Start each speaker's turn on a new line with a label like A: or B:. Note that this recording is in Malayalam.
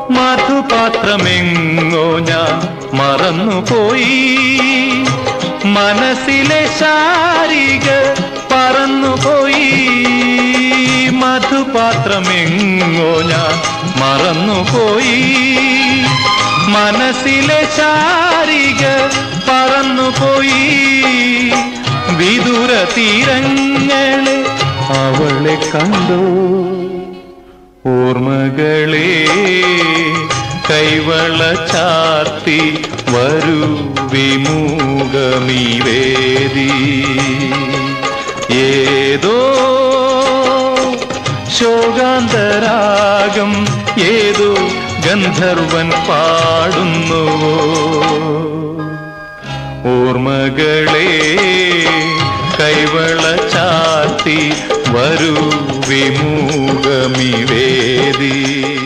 A: മധുപാത്രമെങ്ങോ ഞാൻ മറന്നുപോയി. മനസ്സിലെ ശാരിക പറന്നുപോയി. മധുപാത്രമെങ്ങോ ഞാൻ മറന്നുപോയി. മനസ്സിലെ ശാരിക പറന്നുപോയി. വിദൂര തീരങ്ങളെ അവളെ കണ്ടു. ഓർമ്മകളെ കൈവള ചാർത്തി വരൂ വിമുഖമീ വേദി. ഏതോ ശോകാന്തരാഗം ഏതോ ഗന്ധർവൻ പാടുന്നുവോ. ഓർമ്മകളെ കൈവള ചാർത്തി വരൂ വിമുഖമീ വേദി.